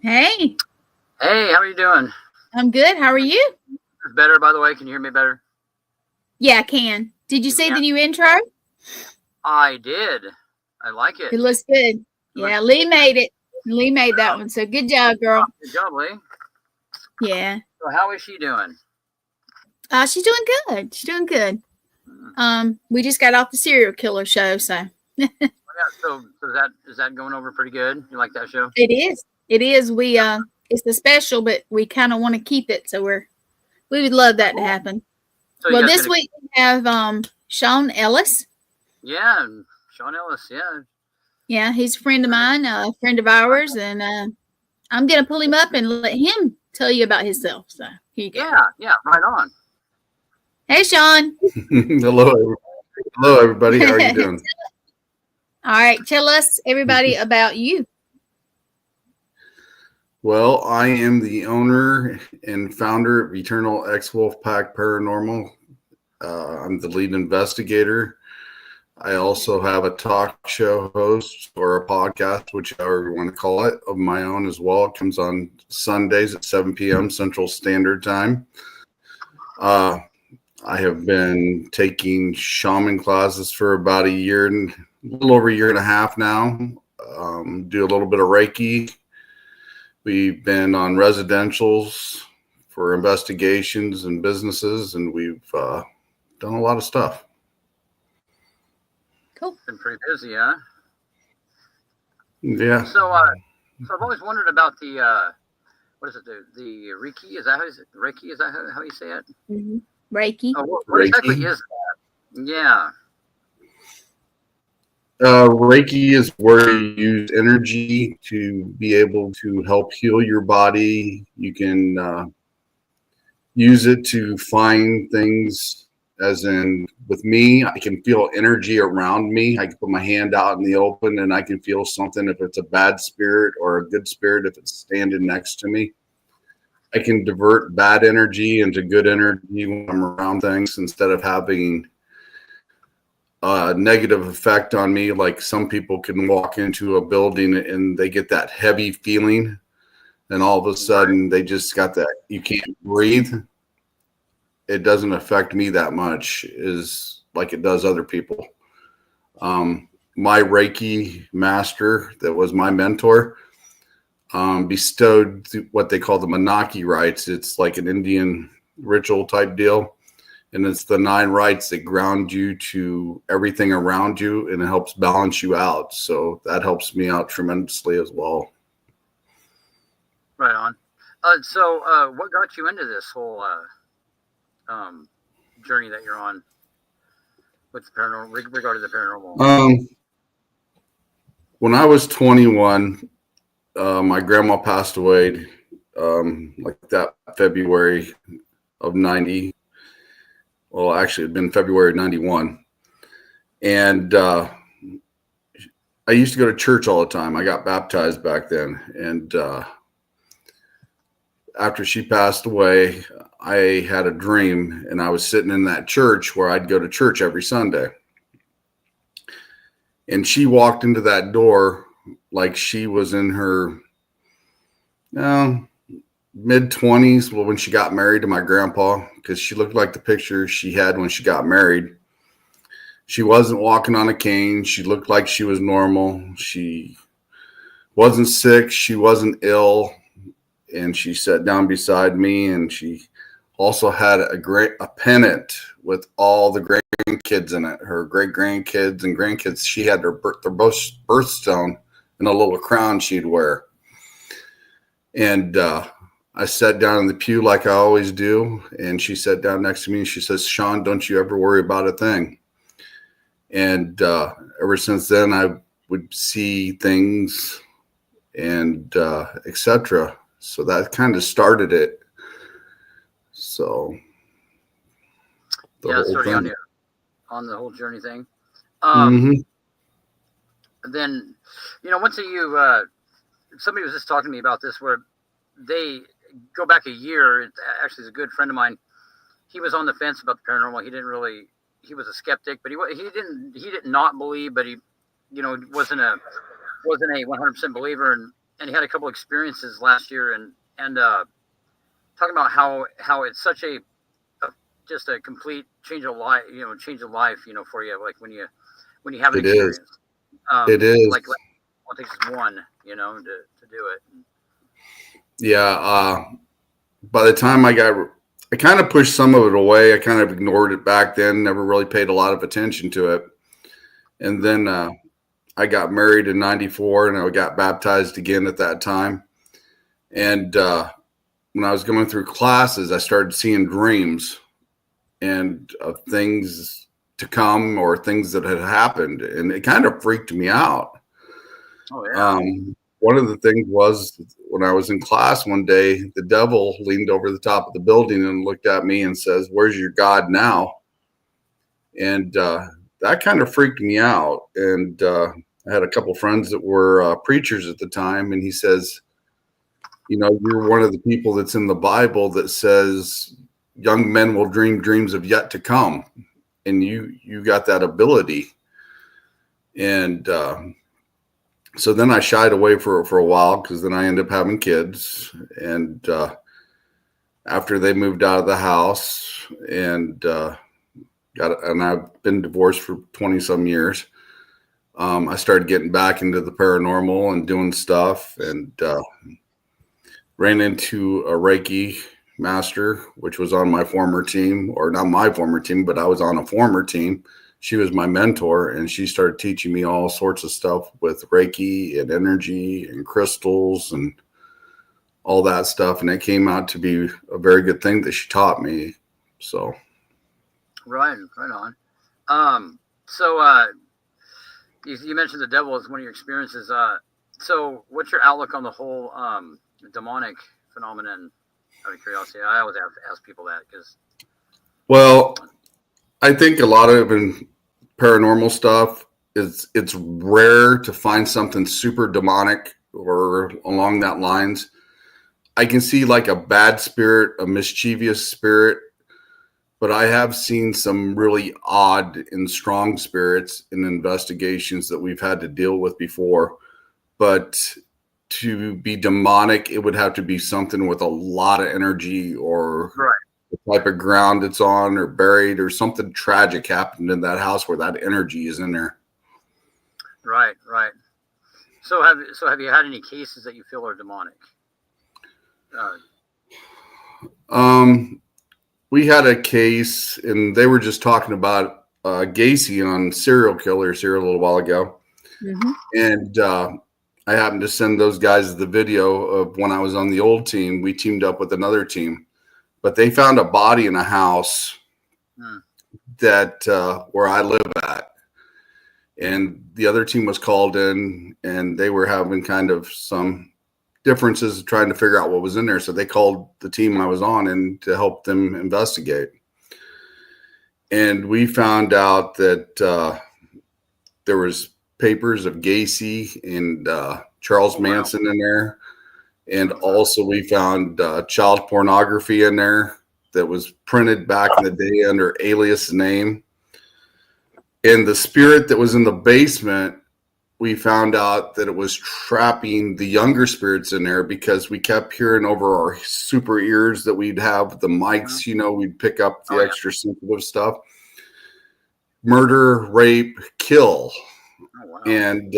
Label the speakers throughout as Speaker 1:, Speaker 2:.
Speaker 1: Hey,
Speaker 2: Hey, how are you doing?
Speaker 1: I'm good. How are you?
Speaker 2: Better, by the way. Can you hear me better?
Speaker 1: Yeah, I can. Did you
Speaker 2: You
Speaker 1: see
Speaker 2: can.
Speaker 1: the new intro?
Speaker 2: I did. I like it.
Speaker 1: It looks good.
Speaker 2: It looks
Speaker 1: Yeah, Lee made it. Lee made that one. So good job, girl.
Speaker 2: good job, Lee.
Speaker 1: Yeah.
Speaker 2: So, how is she doing?
Speaker 1: She's doing good. She's doing good.
Speaker 2: Hmm.
Speaker 1: We just got off the serial killer show, so
Speaker 2: Yeah. So is that going over pretty good? You like that show?
Speaker 1: it is. It is. It's the special, but we kind of want to keep it, so we would love that to
Speaker 2: Cool.
Speaker 1: happen.
Speaker 2: So you
Speaker 1: Well,
Speaker 2: guys
Speaker 1: this
Speaker 2: gonna?
Speaker 1: week we have Shawn Ellis.
Speaker 2: Yeah, Shawn Ellis. Yeah.
Speaker 1: Yeah, he's a friend of mine, a friend of ours, and I'm gonna pull him up and let him tell you about himself. So here you go.
Speaker 2: Yeah. Right on.
Speaker 1: Hey, Shawn.
Speaker 3: Hello, everybody. How are you doing?
Speaker 1: All right, tell us everybody about you.
Speaker 3: Well, I am the owner and founder of Eternal X Wolfpack Paranormal. I'm the lead investigator. I also have a talk show host or a podcast, whichever you want to call it, of my own as well. It comes on Sundays at 7 p.m. Central Standard Time. I have been taking shaman classes for about a little over a year and a half now. Do a little bit of Reiki. We've been on residentials for investigations and businesses, and we've done a lot of stuff.
Speaker 1: Cool.
Speaker 2: Been pretty busy, huh?
Speaker 3: Yeah.
Speaker 2: So I've always wondered about the what is it? The Reiki? Is that Reiki? Is that how you say it?
Speaker 1: Mm-hmm. Reiki.
Speaker 2: Oh, what exactly
Speaker 3: Reiki.
Speaker 2: is that? Yeah.
Speaker 3: Reiki is where you use energy to be able to help heal your body. You can use it to find things, as in with me, I can feel energy around me. I can put my hand out in the open and I can feel something if it's a bad spirit or a good spirit if it's standing next to me. I can divert bad energy into good energy when I'm around things instead of having a negative effect on me. Like some people can walk into a building and they get that heavy feeling, and all of a sudden they just got that you can't breathe. It doesn't affect me that much as like it does other people. My Reiki master, that was my mentor, bestowed what they call the Manaki rites. It's like an Indian ritual type deal. And it's the 9 rights that ground you to everything around you, and it helps balance you out. So that helps me out tremendously as well.
Speaker 2: Right on. So what got you into this whole journey that you're on with the paranormal, regarding the paranormal?
Speaker 3: When I was 21, my grandma passed away like that February of 90. Well, actually, it had been February 91. And I used to go to church all the time. I got baptized back then. And after she passed away, I had a dream, and I was sitting in that church where I'd go to church every Sunday. And she walked into that door like she was in her mid-20s. Well, when she got married to my grandpa, because she looked like the picture she had when she got married. She wasn't walking on a cane. She looked like she was normal. She wasn't sick. She wasn't ill. And she sat down beside me, and she also had a pennant with all the grandkids in it, her great grandkids and grandkids. She had their birthstone and a little crown she'd wear. And I sat down in the pew like I always do, and she sat down next to me, and she says, "Shawn, don't you ever worry about a thing." And ever since then, I would see things and etc. So that kind of started it. So
Speaker 2: the whole thing. On the whole journey thing. Then, once somebody was just talking to me about this, where they go back a year. It actually is a good friend of mine. He was on the fence about the paranormal. He was a skeptic, but he didn't not believe, but he wasn't a 100% believer. And he had a couple experiences last year, and talking about how it's such a just a complete change of life, for you, like when you have an experience.
Speaker 3: It is.
Speaker 2: Like it takes one, to do it.
Speaker 3: Yeah. By the time I kind of pushed some of it away. I kind of ignored it back then, never really paid a lot of attention to it. And then I got married in 94 and I got baptized again at that time. And when I was going through classes, I started seeing dreams and of things to come or things that had happened. And it kind of freaked me out.
Speaker 2: Oh, yeah.
Speaker 3: One of the things was when I was in class one day, the devil leaned over the top of the building and looked at me and says, "Where's your God now?" And that kind of freaked me out. And I had a couple friends that were preachers at the time. And he says, "You're one of the people that's in the Bible that says young men will dream dreams of yet to come. And you got that ability." And so then I shied away for a while because then I ended up having kids. And after they moved out of the house and I've been divorced for 20 some years, I started getting back into the paranormal and doing stuff, and ran into a Reiki master, which was on my former team, or not my former team, but I was on a former team. She was my mentor, and she started teaching me all sorts of stuff with Reiki and energy and crystals and all that stuff. And it came out to be a very good thing that she taught me. So.
Speaker 2: Right on. So you mentioned the devil as one of your experiences. So what's your outlook on the whole demonic phenomenon? Out of curiosity, I always ask people that because.
Speaker 3: Well, I think a lot of paranormal stuff it's rare to find something super demonic or along that lines. I can see like a bad spirit, a mischievous spirit, but I have seen some really odd and strong spirits in investigations that we've had to deal with before. But to be demonic, it would have to be something with a lot of energy or the type of ground it's on or buried or something tragic happened in that house where that energy is in there.
Speaker 2: Right. So have you had any cases that you feel are demonic?
Speaker 3: We had a case, and they were just talking about Gacy on serial killers here a little while ago.
Speaker 1: Mm-hmm.
Speaker 3: And I happened to send those guys the video of when I was on the old team. We teamed up with another team, but they found a body in a house that where I live at. And the other team was called in, and they were having kind of some differences trying to figure out what was in there. So they called the team I was on in to help them investigate. And we found out that there was papers of Gacy and Charles Manson in there. And also we found child pornography in there that was printed back in the day under alias name. And the spirit that was in the basement, we found out that it was trapping the younger spirits in there because we kept hearing over our super ears that we'd have the mics, we'd pick up the extra sensitive stuff. Murder, rape, kill.
Speaker 2: Oh, wow.
Speaker 3: And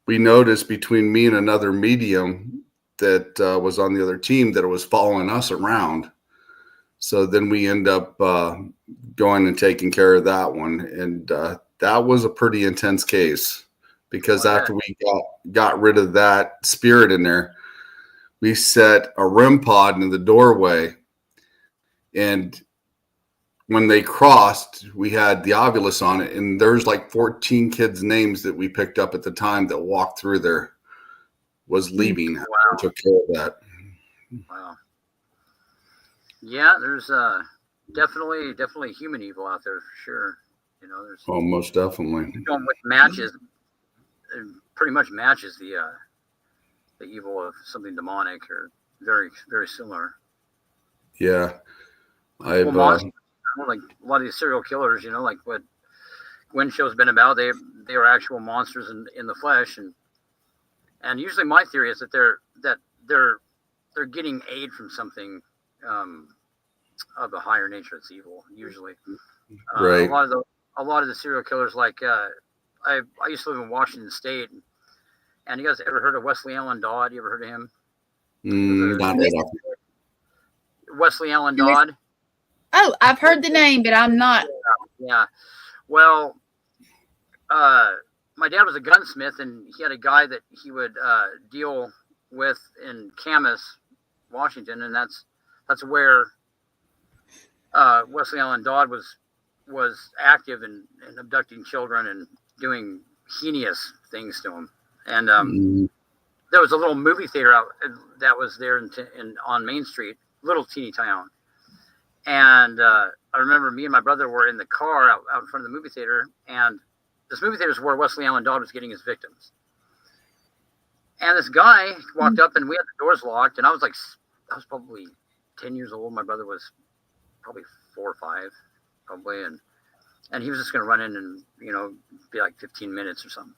Speaker 3: we noticed between me and another medium that was on the other team that it was following us around. So then we end up going and taking care of that one. And that was a pretty intense case because after we got rid of that spirit in there, we set a REM pod in the doorway. And when they crossed, we had the ovulus on it. And there's like 14 kids' names that we picked up at the time that walked through there was leaving.
Speaker 2: Wow.
Speaker 3: We took care of that.
Speaker 2: Wow. Yeah, there's definitely human evil out there for sure. There's
Speaker 3: most definitely.
Speaker 2: Which matches, pretty much matches the evil of something demonic or very, very similar.
Speaker 3: Yeah,
Speaker 2: like a lot of these serial killers, like what Gwen show's been about. They are actual monsters in the flesh, And usually my theory is that they're getting aid from something of a higher nature that's evil. Usually,
Speaker 3: Right.
Speaker 2: a lot of the serial killers, like I used to live in Washington State, and you guys ever heard of Wesley Allen Dodd? You ever heard of him?
Speaker 3: Not that often.
Speaker 2: Wesley Allen Dodd.
Speaker 1: Oh, I've heard the name, but I'm not.
Speaker 2: Yeah. Well, my dad was a gunsmith, and he had a guy that he would deal with in Camas, Washington, and that's where Wesley Allen Dodd was active in abducting children and doing heinous things to them. And there was a little movie theater out that was there on Main Street, little teeny town. And I remember me and my brother were in the car out in front of the movie theater, and this movie theater is where Wesley Allen Dodd was getting his victims. And this guy walked up, and we had the doors locked, and I was probably 10 years old. My brother was probably 4 or 5, probably, and he was just going to run in and, be like 15 minutes or something.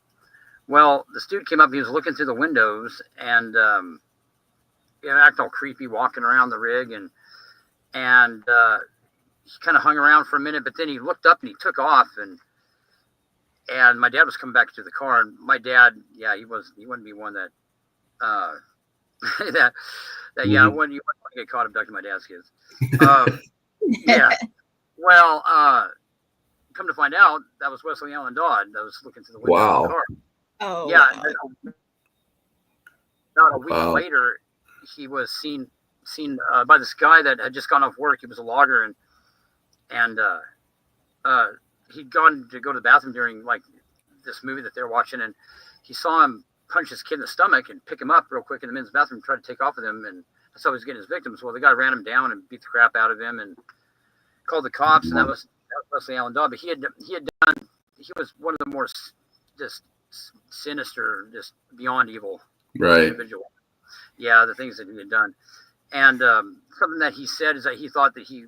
Speaker 2: Well, this dude came up, he was looking through the windows, and acting all creepy, walking around the rig, and he kind of hung around for a minute, but then he looked up and he took off, and my dad was coming back to the car, and my dad, he wouldn't be one that wouldn't get caught abducting my dad's kids. Well, come to find out, that was Wesley Allen Dodd that was looking through the window of the car.
Speaker 1: Oh,
Speaker 2: yeah. About a week later, he was seen by this guy that had just gone off work. He was a logger, and he'd gone to go to the bathroom during like this movie that they're watching, and he saw him punch his kid in the stomach and pick him up real quick in the men's bathroom, try to take off with him, and that's how he was getting his victims. Well, the guy ran him down and beat the crap out of him and called the cops, and that was Wesley Allen Dodd. But he was one of the more just sinister, just beyond evil individual. Yeah, the things that he had done. And something that he said is that he thought that he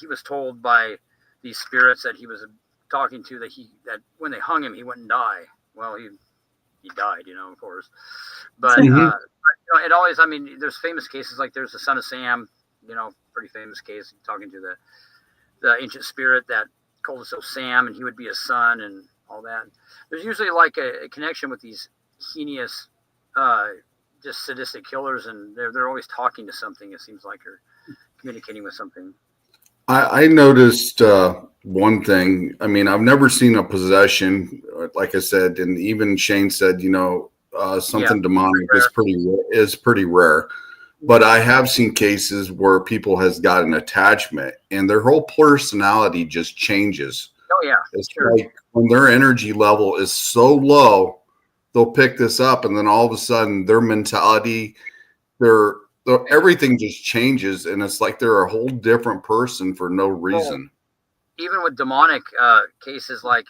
Speaker 2: was told by these spirits that he was talking to that when they hung him, he wouldn't die. Well, he died, of course. But it always, there's famous cases, like there's the son of Sam, pretty famous case, talking to the ancient spirit that called himself Sam, and he would be his son and all that. There's usually like a connection with these heinous, just sadistic killers, and they're always talking to something, it seems like, or communicating with something.
Speaker 3: I noticed one thing. I've never seen a possession, like I said, and even Shane said, something demonic is pretty rare. But I have seen cases where people has got an attachment, and their whole personality just changes.
Speaker 2: Oh yeah,
Speaker 3: it's like when their energy level is so low, they'll pick this up, and then all of a sudden, their mentality, everything just changes, and it's like they're a whole different person for no reason.
Speaker 2: Well, even with demonic cases, like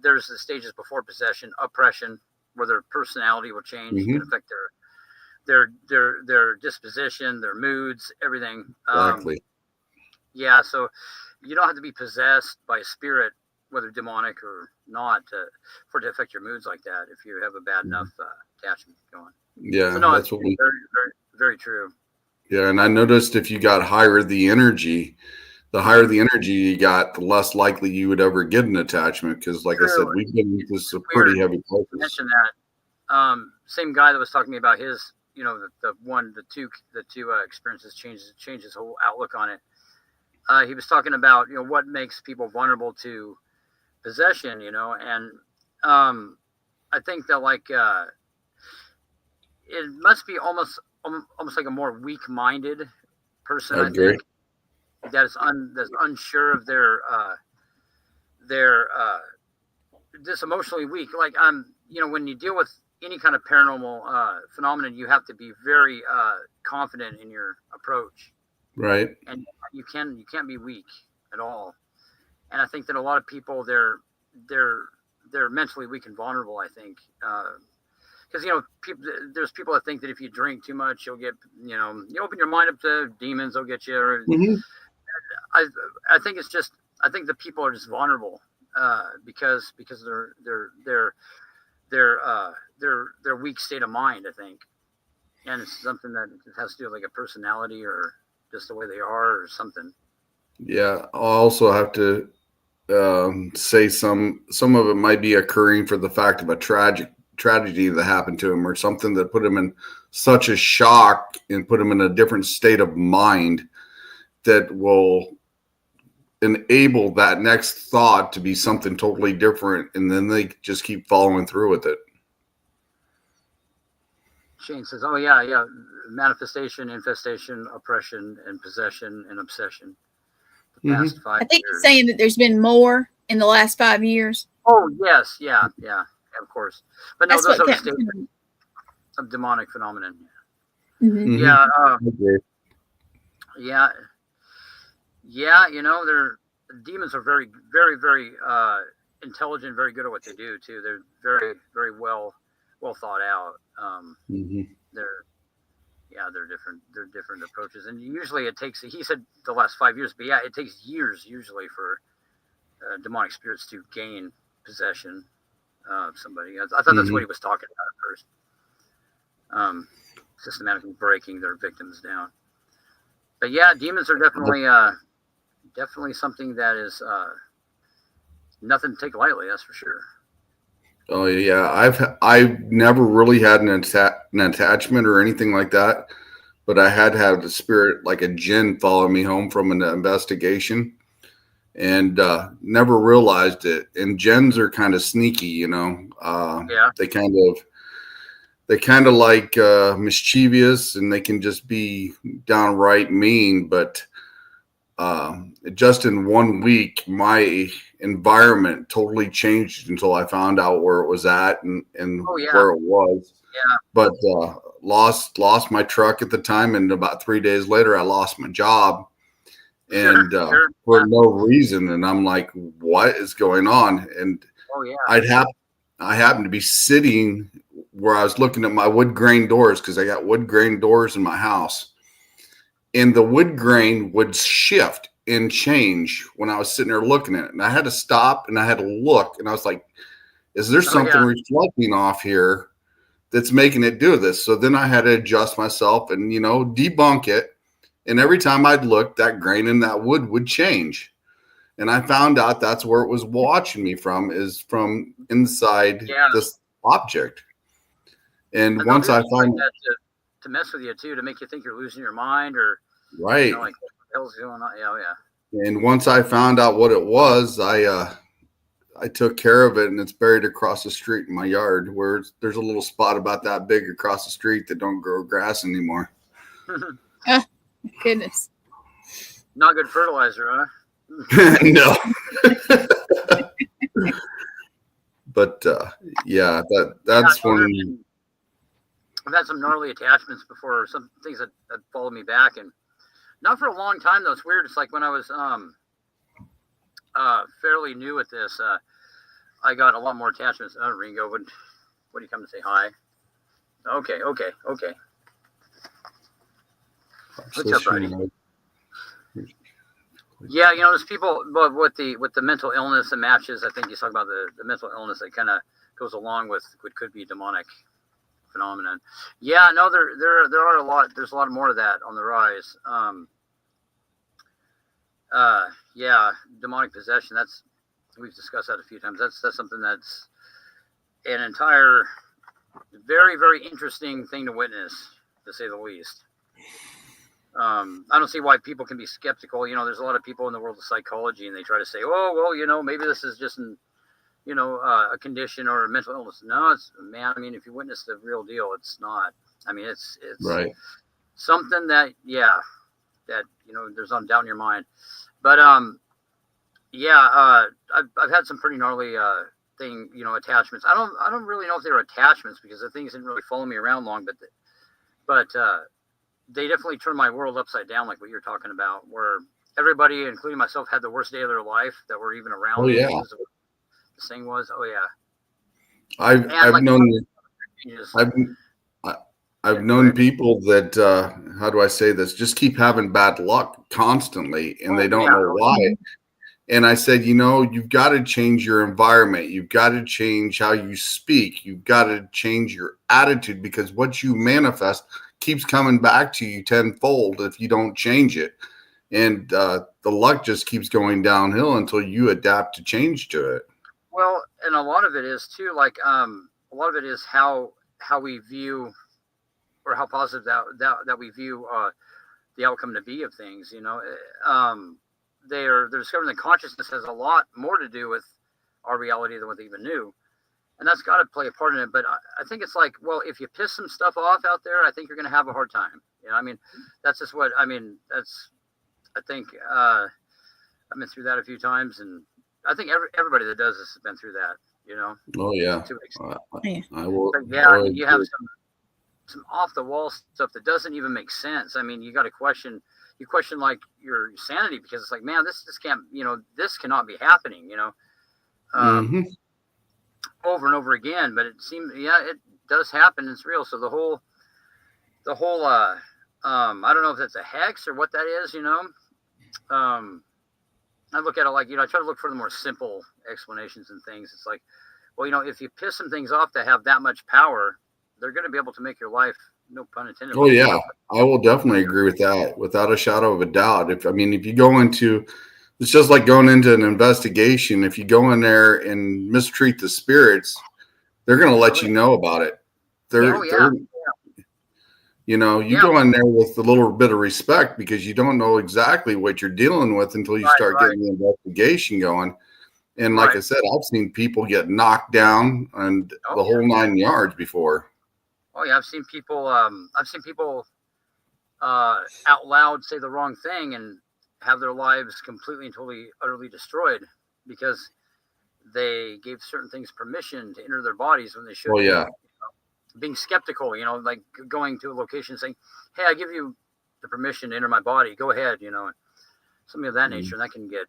Speaker 2: there's the stages before possession, oppression, where their personality will change. It can affect their disposition, their moods, everything.
Speaker 3: Exactly.
Speaker 2: So you don't have to be possessed by a spirit, whether demonic or not, for it to affect your moods like that if you have a bad enough attachment going.
Speaker 3: Yeah,
Speaker 2: so no,
Speaker 3: that's what
Speaker 2: very, very, very true.
Speaker 3: Yeah, and I noticed if you got higher the energy you got, the less likely you would ever get an attachment. Because, like I said, we've been with this pretty heavy focus.
Speaker 2: Mention that same guy that was talking about his, the two experiences changed his whole outlook on it. He was talking about what makes people vulnerable to possession, and I think that like it must be almost like a more weak-minded person. I think that's unsure of their just emotionally weak. Like when you deal with any kind of paranormal phenomenon, you have to be very confident in your approach.
Speaker 3: Right.
Speaker 2: And you can't be weak at all. And I think that a lot of people they're mentally weak and vulnerable, I think. Because there's people that think that if you drink too much, you'll get you open your mind up to demons, they'll get you. I think it's just the people are just vulnerable because they're their weak state of mind, I think. And it's something that has to do with like a personality or just the way they are or something.
Speaker 3: Yeah, I'll also have to say some of it might be occurring for the fact of a tragedy that happened to him, or something that put him in such a shock and put him in a different state of mind that will enable that next thought to be something totally different, and then they just keep following through with it.
Speaker 2: Shane says, "Oh yeah, manifestation, infestation, oppression, and possession and obsession. The past 5
Speaker 1: I think
Speaker 2: years."
Speaker 1: he's saying that there's been more in the last 5 years.
Speaker 2: Oh yes, yeah, of course. But no,
Speaker 1: That's
Speaker 2: those
Speaker 1: what
Speaker 2: are
Speaker 1: kept
Speaker 2: states of demonic phenomenon.
Speaker 1: Mhm.
Speaker 2: Yeah,
Speaker 3: Okay.
Speaker 2: yeah. Their demons are very, very, very intelligent, very good at what they do too. They're very, very well thought out. They're different. They're different approaches, and usually it takes. He said the last 5 years, but yeah, it takes years usually for demonic spirits to gain possession of somebody. I thought that's what he was talking about at first. Systematically breaking their victims down. But yeah, demons are definitely something that is nothing to take lightly. That's for sure.
Speaker 3: Oh yeah, I've never really had an attachment or anything like that, but I had the spirit like a jinn follow me home from an investigation, and never realized it. And jinns are kind of sneaky,
Speaker 2: Yeah.
Speaker 3: They kind of like mischievous, and they can just be downright mean. But just in 1 week, my environment totally changed until I found out where it was at and where it was.
Speaker 2: Yeah.
Speaker 3: But lost my truck at the time, and about 3 days later, I lost my job, and for no reason. And I'm like, what is going on? And I happened to be sitting where I was looking at my wood grain doors, because I got wood grain doors in my house, and the wood grain would shift and change when I was sitting there looking at it. And I had to stop and I had to look, and I was like, is there something reflecting off here that's making it do this? So then I had to adjust myself and, debunk it. And every time I'd look, that grain in that wood would change. And I found out that's where it was watching me is from inside this object. And once I find
Speaker 2: that to mess with you too, to make you think you're losing your mind, or
Speaker 3: right,
Speaker 2: like what the hell's going on? Yeah.
Speaker 3: And once I found out what it was, I took care of it, and it's buried across the street in my yard, where there's a little spot about that big across the street that don't grow grass anymore.
Speaker 1: Oh, goodness.
Speaker 2: Not good fertilizer, huh?
Speaker 3: No. But that's when
Speaker 2: I've had some gnarly attachments before, some things that followed me back, and not for a long time though. It's weird. It's like when I was fairly new at this, I got a lot more attachments. Oh, Ringo, what do you come to say hi? Okay. What's up, buddy? Yeah, there's people, but with the mental illness and matches, I think you talk about the mental illness that kind of goes along with what could be demonic phenomenon. Yeah, no, there are a lot. There's a lot more of that on the rise. Demonic possession. We've discussed that a few times. That's something that's an entire very, very interesting thing to witness, to say the least. I don't see why people can be skeptical. There's a lot of people in the world of psychology, and they try to say, oh, well, maybe this is just a condition or a mental illness. No, man. I mean, if you witness the real deal, it's not. I mean, it's
Speaker 3: right.
Speaker 2: Something that there's no doubt in your mind. But I've had some pretty gnarly attachments. I don't really know if they were attachments, because the things didn't really follow me around long, but they definitely turned my world upside down, like what you're talking about, where everybody, including myself, had the worst day of their life that were even around.
Speaker 3: Oh yeah.
Speaker 2: The thing was, oh yeah.
Speaker 3: I've known people that how do I say this? Just keep having bad luck constantly, and they don't know why. And I said, you've got to change your environment. You've got to change how you speak. You've got to change your attitude, because what you manifest keeps coming back to you tenfold if you don't change it. And the luck just keeps going downhill until you adapt to change to it.
Speaker 2: Well, and a lot of it is too, like, a lot of it is how we view, or how positive that we view the outcome to be of things. They're discovering that consciousness has a lot more to do with our reality than what they even knew, and that's got to play a part in it. But I think it's like, well, if you piss some stuff off out there, I think you're going to have a hard time. I mean, that's just what I mean. I think I've been through that a few times, and I think everybody that does this has been through that.
Speaker 3: Oh yeah.
Speaker 1: Yeah.
Speaker 3: I will.
Speaker 2: But yeah, you have some off the wall stuff that doesn't even make sense. I mean, you got to question. You question like your sanity, because it's like, man, this can't, this cannot be happening, over and over again. But it seems, it does happen. It's real. So the whole, I don't know if that's a hex or what that is, I look at it like, I try to look for the more simple explanations and things. It's like, well, if you piss some things off that have that much power, they're going to be able to make your life, no pun intended.
Speaker 3: Oh yeah, I will definitely agree with that, without a shadow of a doubt. If you go into, it's just like going into an investigation. If you go in there and mistreat the spirits, they're going to let you know about it. You go in there with a little bit of respect, because you don't know exactly what you're dealing with until you start getting the investigation going. And like I said, I've seen people get knocked down and the whole 9 yards before.
Speaker 2: Oh yeah, I've seen people out loud say the wrong thing and have their lives completely and totally, utterly destroyed because they gave certain things permission to enter their bodies when they should.
Speaker 3: Oh yeah.
Speaker 2: Being skeptical, like going to a location and saying, "Hey, I give you the permission to enter my body. Go ahead," and something of that nature. And that can get,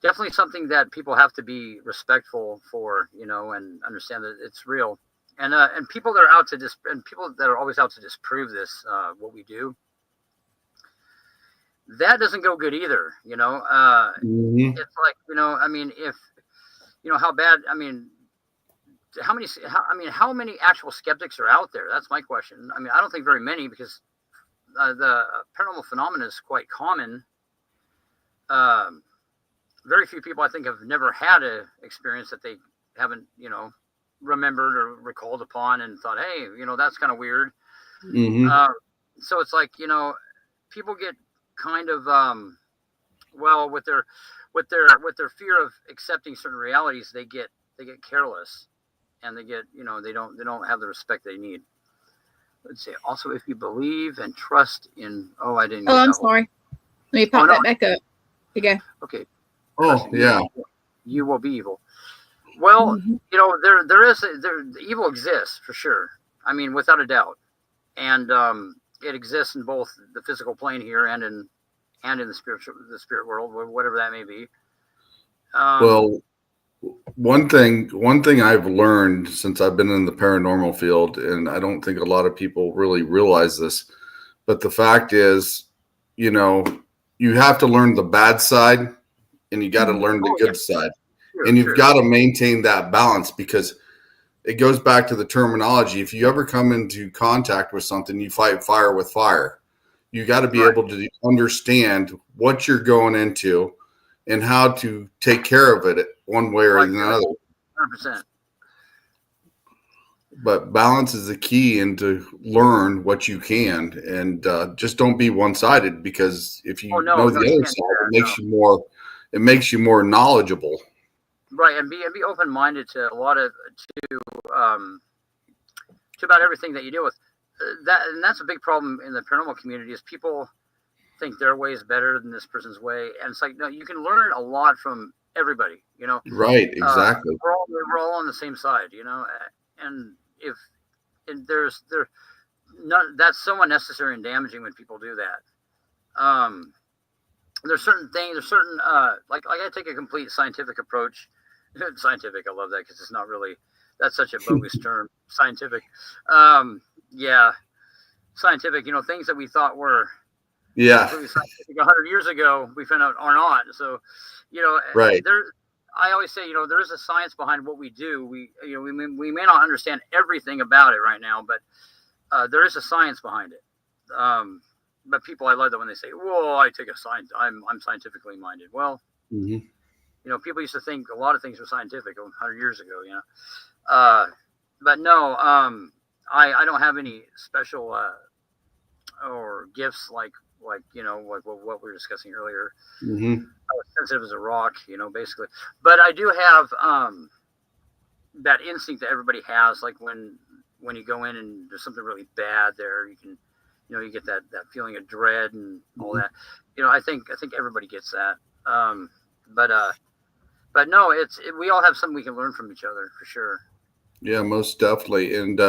Speaker 2: definitely something that people have to be respectful for, and understand that it's real. And people that are people that are always out to disprove this, what we do, that doesn't go good either. It's like, if how bad, how many actual skeptics are out there? That's my question. I don't think very many, because the paranormal phenomenon is quite common. Very few people, I think, have never had an experience that they haven't, remembered or recalled upon and thought, hey, that's kind of weird. So it's like, people get kind of, with their fear of accepting certain realities, they get careless, and they get, they don't have the respect they need. Let's say also, if you believe and trust in,
Speaker 1: I'm sorry. Let me pop that back up. You go.
Speaker 2: Okay.
Speaker 3: Oh yeah.
Speaker 2: You will be evil. Well, the evil exists for sure. Without a doubt, and it exists in both the physical plane here and in the spirit world, whatever that may be.
Speaker 3: Well, one thing I've learned since I've been in the paranormal field, and I don't think a lot of people really realize this, but the fact is, you have to learn the bad side, and you got to learn the good side. And you've got to maintain that balance, because it goes back to the terminology. If you ever come into contact with something, you fight fire with fire. You got to be able to understand what you're going into and how to take care of it one way or another.
Speaker 2: 100%.
Speaker 3: But balance is the key, and to learn what you can, and just don't be one-sided, because if you know the other side, it makes you more knowledgeable.
Speaker 2: Right, and be open-minded to about everything that you deal with. That's a big problem in the paranormal community, is people think their way is better than this person's way, and it's like, no, you can learn a lot from everybody.
Speaker 3: Right, exactly.
Speaker 2: We're all on the same side, and that's so unnecessary and damaging when people do that. There's certain things, like I take a complete scientific approach. Scientific, I love that, because it's not really, that's such a bogus term. Scientific. Scientific, things that we thought were
Speaker 3: Yeah.
Speaker 2: completely scientific 100 years ago, we found out are not. So,
Speaker 3: Right.
Speaker 2: I always say, there is a science behind what we do. We may not understand everything about it right now, but there is a science behind it. But people, I love that when they say, "Well, I take a science. I'm scientifically minded." Well, people used to think a lot of things were scientific 100 years ago. But no, I don't have any special or gifts like what we were discussing earlier. I was sensitive as a rock, basically. But I do have that instinct that everybody has, like when you go in and there's something really bad there, you can, you get that feeling of dread and all that. I think everybody gets that. But no, we all have something we can learn from each other for sure.
Speaker 3: Yeah, most definitely. And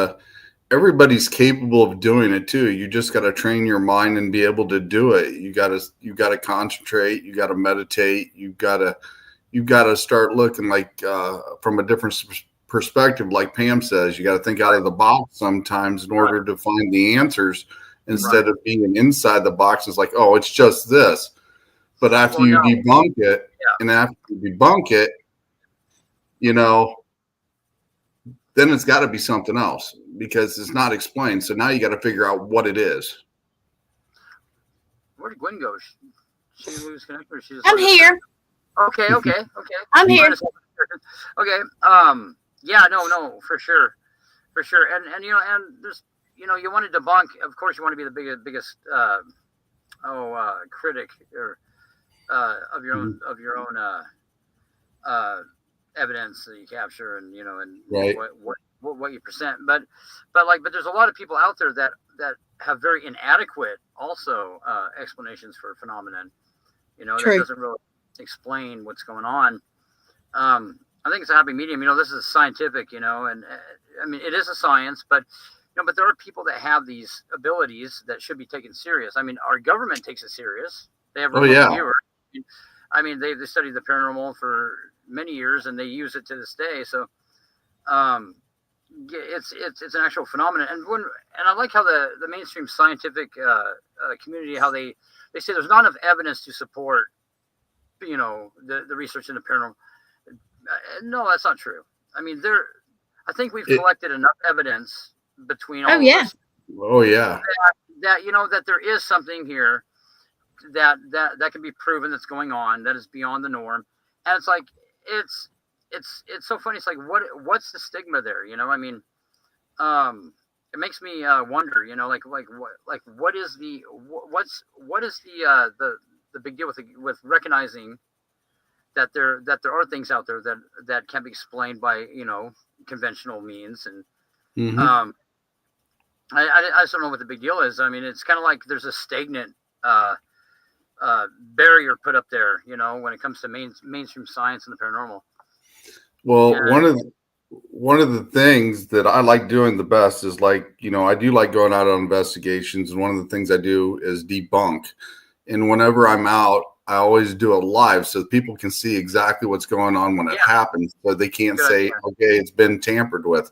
Speaker 3: everybody's capable of doing it too. You just got to train your mind and be able to do it. You got to concentrate. You got to meditate. You got to start looking like from a different perspective. Like Pam says, you got to think out of the box sometimes in order to find the answers instead of being inside the box. It's like, oh, it's just this. But after you debunk it, and after you debunk it, then it's got to be something else because it's not explained. So now you got to figure out what it is.
Speaker 2: Where did Gwen go? She lose connection? Or she just
Speaker 1: I'm here.
Speaker 2: Okay.
Speaker 1: I'm here.
Speaker 2: Okay. Yeah. No. For sure. And there's you want to debunk. Of course, you want to be the biggest critic or of your own evidence that you capture and what you present. But there's a lot of people out there that have very inadequate also explanations for a phenomenon. That doesn't really explain what's going on. I think it's a happy medium. This is scientific. And I mean it is a science, but but there are people that have these abilities that should be taken serious. I mean, our government takes it serious. They have viewers. I mean, they studied the paranormal for many years and they use it to this day. So it's an actual phenomenon. And I like how the mainstream scientific community, how they say there's not enough evidence to support the research in the paranormal. No, that's not true. I mean, I think we've collected enough evidence between all of us.
Speaker 3: Oh yeah.
Speaker 2: That there is something here that can be proven that's going on that is beyond the norm. And it's like it's so funny. It's like what's the stigma there? I mean, it makes me wonder. What is the big deal with recognizing that there are things out there that can be explained by conventional means and I just don't know what the big deal is. I mean, it's kind of like there's a stagnant barrier put up there, when it comes to mainstream science and the paranormal.
Speaker 3: Well, one of the things that I like doing the best is I do like going out on investigations. And one of the things I do is debunk. And whenever I'm out, I always do it live so people can see exactly what's going on when it happens. So they can't say, okay, it's been tampered with.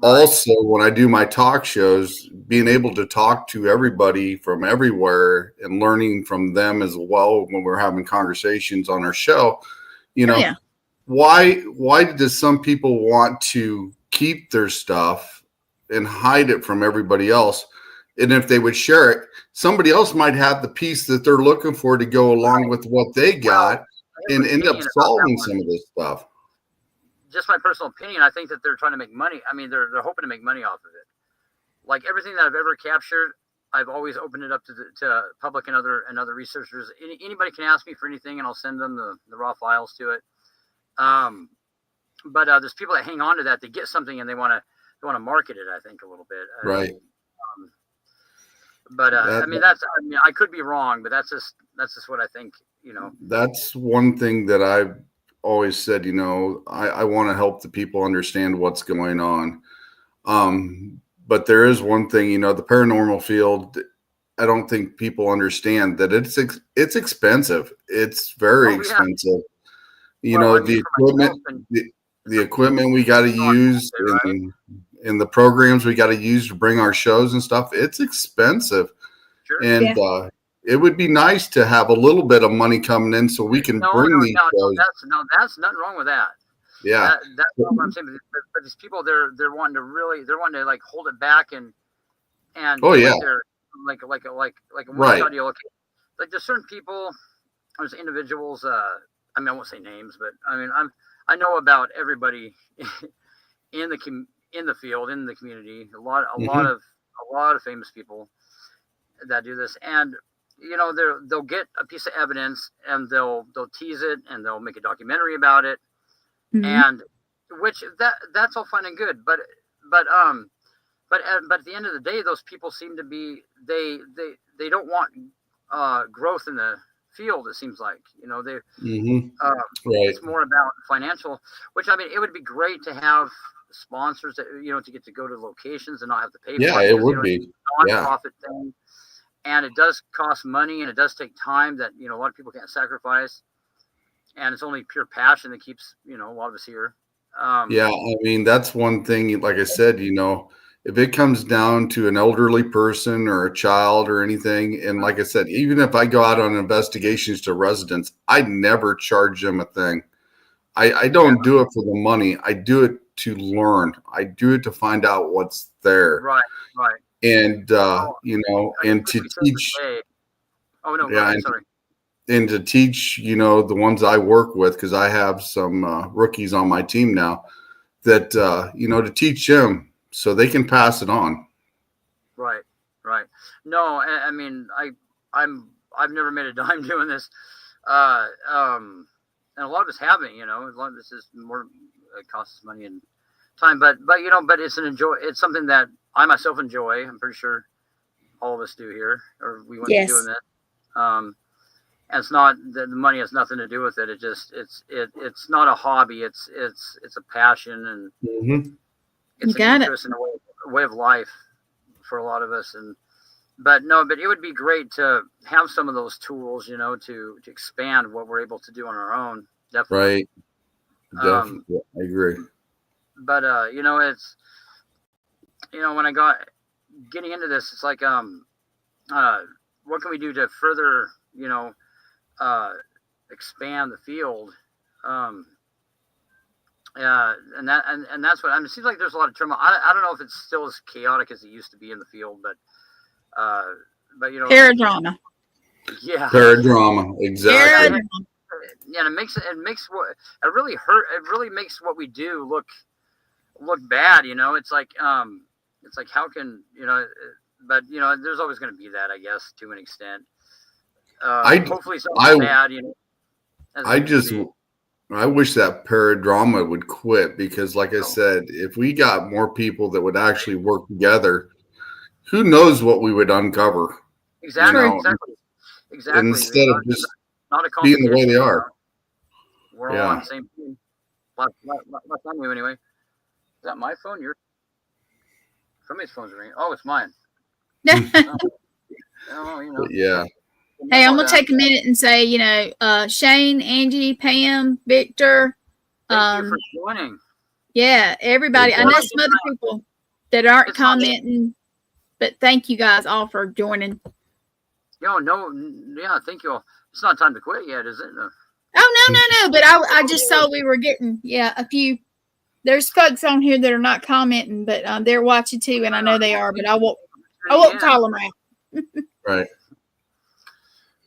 Speaker 3: Also, when I do my talk shows, being able to talk to everybody from everywhere and learning from them as well when we're having conversations on our show, why does some people want to keep their stuff and hide it from everybody else? And if they would share it, somebody else might have the piece that they're looking for to go along with what they got and end up solving some of this stuff.
Speaker 2: Just my personal opinion, I think that they're trying to make money. I mean, they're hoping to make money off of it. Like everything that I've ever captured, I've always opened it up to public and other researchers. Anybody can ask me for anything, and I'll send them the raw files to it. But there's people that hang on to that. They get something and they want to market it. I think a little bit.
Speaker 3: Right.
Speaker 2: But I mean, I could be wrong, but that's just what I think.
Speaker 3: That's one thing that I've always said, I want to help the people understand what's going on. But there is one thing, the paranormal field, I don't think people understand that it's expensive. It's very expensive. The equipment we got to use and the programs we got to use to bring our shows and stuff, it's expensive.
Speaker 2: Sure.
Speaker 3: And it would be nice to have a little bit of money coming in so we can bring these shows.
Speaker 2: That's nothing wrong with that.
Speaker 3: Yeah,
Speaker 2: that's not what I'm saying. But these people, they're wanting to like hold it back and
Speaker 3: oh yeah,
Speaker 2: like
Speaker 3: right.
Speaker 2: audio. Okay, like there's certain people, there's individuals. I mean, I won't say names, but I mean, I know about everybody in the field, in the community. A lot of famous people that do this, and they'll get a piece of evidence and they'll tease it and they'll make a documentary about it, and which that's all fine and good, but at the end of the day, those people seem to be they don't want growth in the field. It seems like right. It's more about financial. Which I mean, it would be great to have sponsors that to get to go to locations and not have to pay.
Speaker 3: Yeah,
Speaker 2: for it,
Speaker 3: it would be
Speaker 2: non-profit thing, and it does cost money and it does take time that a lot of people can't sacrifice, and it's only pure passion that keeps a lot of us here.
Speaker 3: Yeah, I mean that's one thing. Like I said, if it comes down to an elderly person or a child or anything, and like I said, even if I go out on investigations to residents, I never charge them a thing. I don't do it for the money. I do it to learn. I do it to find out what's there.
Speaker 2: Right.
Speaker 3: And and to teach.
Speaker 2: Oh no,
Speaker 3: yeah,
Speaker 2: sorry.
Speaker 3: And to teach, the ones I work with, because I have some rookies on my team now, that to teach them so they can pass it on. Right.
Speaker 2: No, I mean, I've never made a dime doing this, and a lot of us haven't. A lot of this is more costs us money and time, but it's something that I myself enjoy. I'm pretty sure all of us do here, or we want to be doing that. And it's not the money has nothing to do with it. It's not a hobby. It's a passion, and it's an interest in a way of life for a lot of us. But it would be great to have some of those tools, to expand what we're able to do on our own. Definitely.
Speaker 3: Right. Definitely. I agree.
Speaker 2: But it's when I got getting into this, it's like what can we do to further expand the field? And that's what it seems like. There's a lot of turmoil. I don't know if it's still as chaotic as it used to be in the field, but
Speaker 1: paradrama.
Speaker 2: Yeah,
Speaker 3: paradrama, exactly.
Speaker 2: Yeah, and it really makes what we do look bad. It's like how can but there's always going to be that, I guess, to an extent. Hopefully something bad.
Speaker 3: I wish that paradrama would quit, because like I said, if we got more people that would actually work together, who knows what we would uncover.
Speaker 2: Exactly.
Speaker 3: Instead of just
Speaker 2: not a
Speaker 3: being the way they are.
Speaker 2: We're all on the same team. Last time anyway. Is that my phone? Somebody's phone's ringing. Oh, it's mine.
Speaker 3: Yeah.
Speaker 1: Hey, I'm gonna take a minute and say, Shane, Angie, Pam, Victor.
Speaker 2: Thank you for joining.
Speaker 1: Yeah, everybody. I know some other people that aren't commenting, but thank you guys all for joining.
Speaker 2: Thank you all. It's not time to quit yet, is it? No.
Speaker 1: Oh no! But I just saw we were getting a few. There's folks on here that are not commenting, but they're watching too, and I know they are. But I won't call them out.
Speaker 3: Right.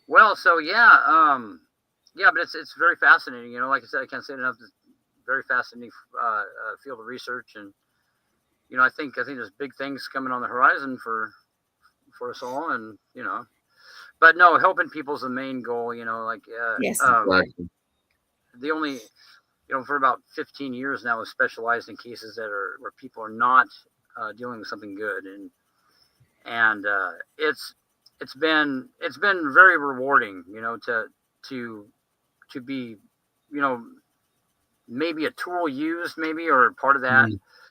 Speaker 2: Well, so but it's very fascinating. Like I said, I can't say it enough. It's very fascinating field of research, and I think there's big things coming on the horizon for us all, and but no, helping people's the main goal.
Speaker 1: Yes.
Speaker 3: Exactly.
Speaker 2: The only for about 15 years now, we've specialized in cases where people are not dealing with something good, and it's been very rewarding, to be, maybe a tool used, or part of that,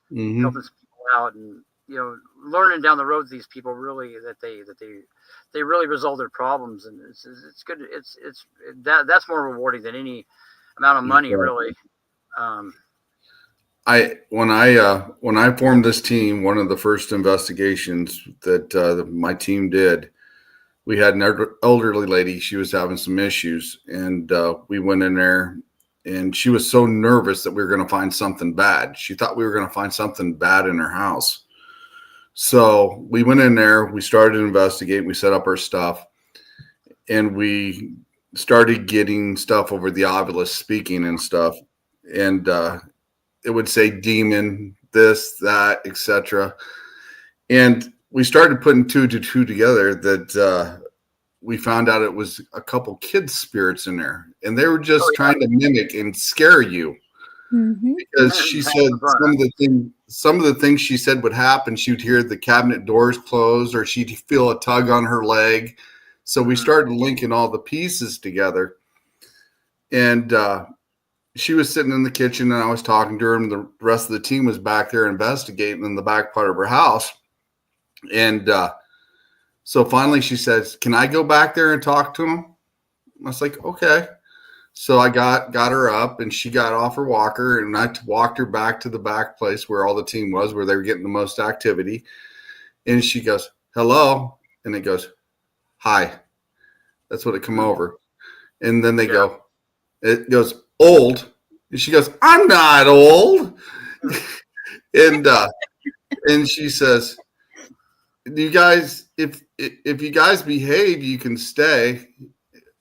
Speaker 2: helping people out, and learning down the road these people really that they really resolve their problems, and it's good. That's more rewarding than any amount of money, really.
Speaker 3: When I formed this team, one of the first investigations that my team did, we had an elderly lady. She was having some issues, and we went in there, and she was so nervous that we were going to find something bad. She thought we were going to find something bad in her house. So we went in there, we started investigating, we set up our stuff, and we started getting stuff over the Ovilus speaking and stuff. And it would say demon, this, that, etc. And we started putting two to two together that we found out it was a couple kids' spirits in there. And they were just trying to mimic and scare you.
Speaker 1: Mm-hmm.
Speaker 3: Because she said some of the things she said would happen. She would hear the cabinet doors close, or she'd feel a tug on her leg. So we started linking all the pieces together. And she was sitting in the kitchen, and I was talking to her, and the rest of the team was back there investigating in the back part of her house. And so finally she says, "Can I go back there and talk to him?" I was like, "Okay." So I got her up, and she got off her walker, and I walked her back to the back place where all the team was, where they were getting the most activity. And she goes, "Hello." And it goes, "Hi." That's what it come over. And then it goes, "Old." And she goes, "I'm not old." And she says, "You guys, if you guys behave, you can stay."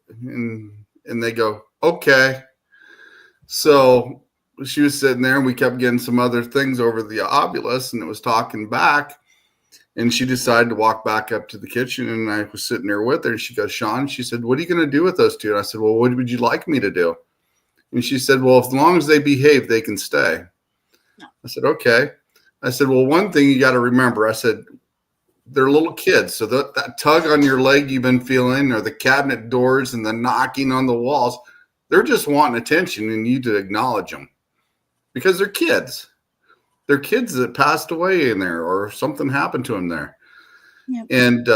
Speaker 3: And they go, "Okay." So she was sitting there, and we kept getting some other things over the Ovilus, and it was talking back. And she decided to walk back up to the kitchen, and I was sitting there with her. And she goes, "Shawn," she said, "what are you going to do with those two?" And I said, "Well, what would you like me to do?" And she said, "Well, as long as they behave, they can stay." I said, "Okay." I said, "Well, one thing you got to remember," I said, "they're little kids. So that tug on your leg you've been feeling, or the cabinet doors and the knocking on the walls, they're just wanting attention, and you to acknowledge them, because they're kids. They're kids that passed away in there, or something happened to them there." Yep. And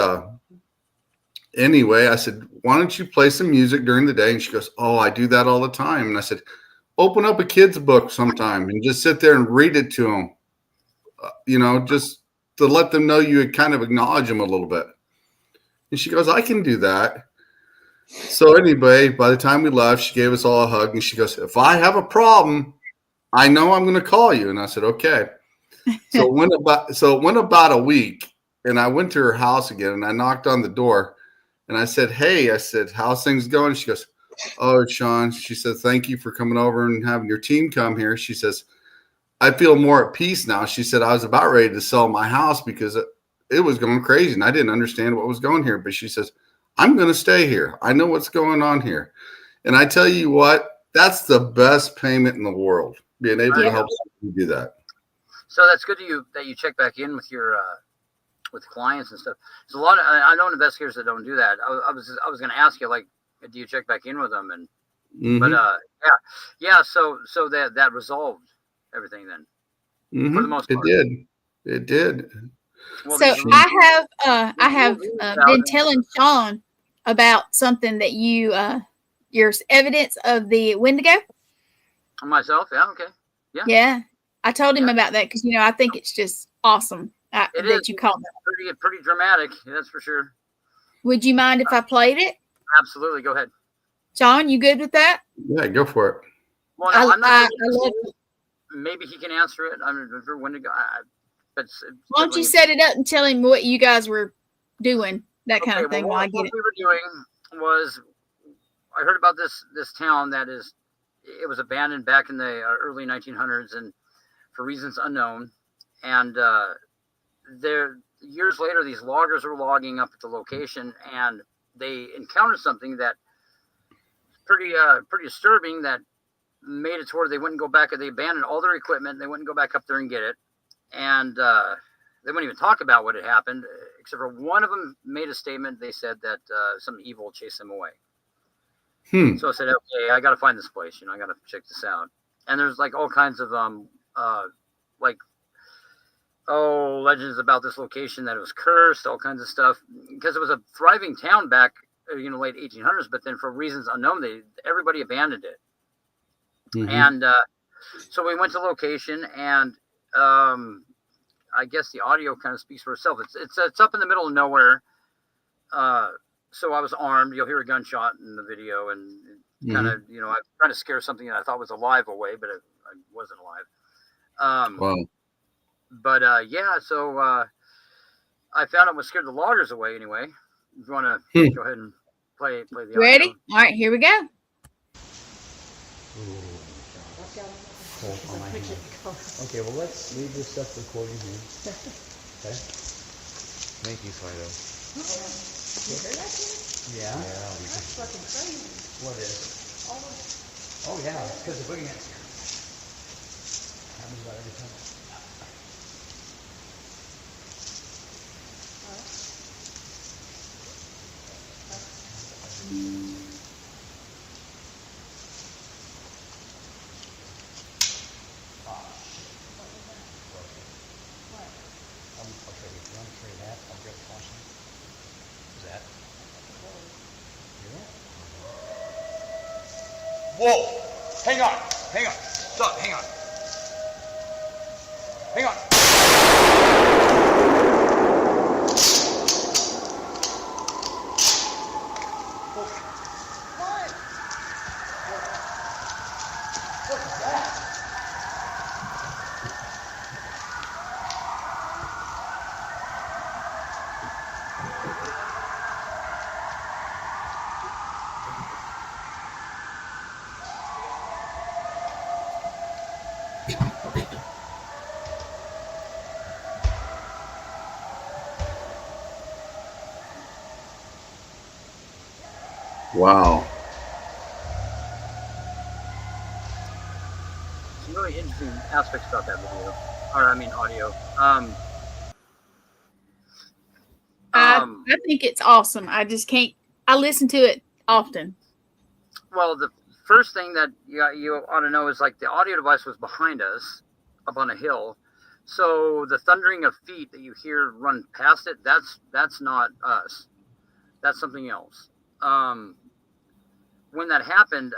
Speaker 3: anyway, I said, "Why don't you play some music during the day?" And she goes, "Oh, I do that all the time." And I said, "Open up a kid's book sometime and just sit there and read it to them, just to let them know you kind of acknowledge them a little bit." And she goes, "I can do that." So anyway, by the time we left, she gave us all a hug, and she goes, "If I have a problem, I know I'm going to call you." And I said, "Okay." So it went about a week, and I went to her house again, and I knocked on the door, and I said, "Hey," I said, "how's things going?" She goes, "Oh, Shawn," she said, "thank you for coming over and having your team come here." She says, "I feel more at peace now." She said, "I was about ready to sell my house because it was going crazy, and I didn't understand what was going here. But," she says, "I'm going to stay here. I know what's going on here." And I tell you what, that's the best payment in the world, being able to help somebody do that.
Speaker 2: So that's good that you check back in with your with clients and stuff. There's a lot of, I know investigators that don't do that. I was going to ask you, like, do you check back in with them? And but so that resolved everything then, for the most part.
Speaker 3: It did.
Speaker 1: Well, so I have been telling Shawn about something that your evidence of the Wendigo.
Speaker 2: Myself, yeah, okay,
Speaker 1: yeah. I told him about that because I think it's just awesome that you called that.
Speaker 2: Pretty dramatic, that's for sure.
Speaker 1: Would you mind if I played it?
Speaker 2: Absolutely, go ahead.
Speaker 1: Shawn, you good with that?
Speaker 3: Yeah, go for it.
Speaker 2: Well, no, I'm not sure. Maybe he can answer it. I mean, for Wendigo, but
Speaker 1: why don't you set it up and tell him what you guys were doing, that kind of thing.
Speaker 2: Well, what we were doing was, I heard about this town it was abandoned back in the early 1900s, and for reasons unknown. And years later, these loggers were logging up at the location, and they encountered something that pretty disturbing, that made it to where they wouldn't go back. They abandoned all their equipment. They wouldn't go back up there and get it. And they wouldn't even talk about what had happened, except for one of them made a statement. They said that some evil chased them away. So I said, okay, I got to find this place. I got to check this out. And there's like all kinds of legends about this location, that it was cursed, all kinds of stuff, because it was a thriving town back, late 1800s. But then for reasons unknown, everybody abandoned it. Mm-hmm. And so we went to location, and I guess the audio kind of speaks for itself. It's up in the middle of nowhere. so I was armed. You'll hear a gunshot in the video, and kind of, you know, I'm trying to scare something that I thought was alive away, but I wasn't alive.
Speaker 3: Wow.
Speaker 2: But yeah, so I found out what scared the loggers away anyway. If you want to go ahead and play the audio.
Speaker 1: Ready? All right, here we go.
Speaker 4: Okay, well, let's leave this stuff recording here. Okay? Thank you, Fido.
Speaker 5: You heard that?
Speaker 4: Yeah?
Speaker 5: That's fucking crazy.
Speaker 4: What is? Oh, yeah, it's because the boogeyman's here. Happens about every time. Whoa! Hang on! Stop, hang on.
Speaker 3: Wow.
Speaker 2: Some really interesting aspects about that video, or I mean audio.
Speaker 1: I think it's awesome. I just can't. I listen to it often.
Speaker 2: Well, the first thing that you ought to know is like the audio device was behind us up on a hill. So the thundering of feet that you hear run past it, that's not us. That's something else. When that happened,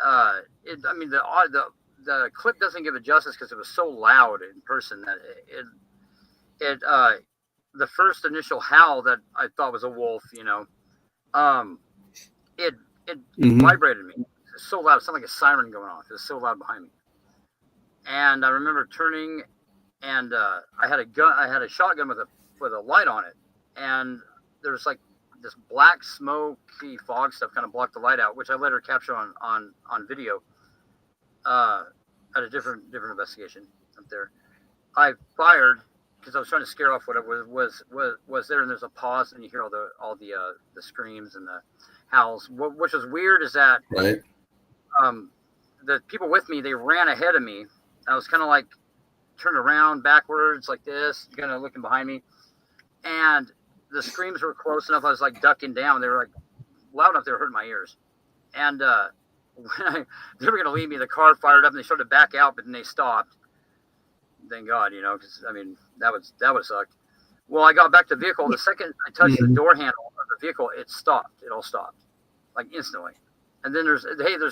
Speaker 2: the clip doesn't give it justice because it was so loud in person that the first initial howl that I thought was a wolf, you know, it vibrated me. It was so loud, it sounded like a siren going off. It was so loud behind me. And I remember turning, and I had a shotgun with a light on it, and there was like this black smoky fog stuff kind of blocked the light out, which I later captured on video at a different investigation up there. I fired because I was trying to scare off what it was there, and there's a pause, and you hear all the screams and the howls. Which was weird is that
Speaker 3: Right.
Speaker 2: The people with me, they ran ahead of me. I was kind of like turned around backwards like this, kind of looking behind me, and the screams were close enough. I was like ducking down. They were like loud enough they were hurting my ears. And when they were going to leave me, the car fired up and they started to back out, but then they stopped. Thank God, you know, because I mean that would suck. Well, I got back to the vehicle. The second I touched the door handle of the vehicle, it stopped. It all stopped, like instantly. And then there's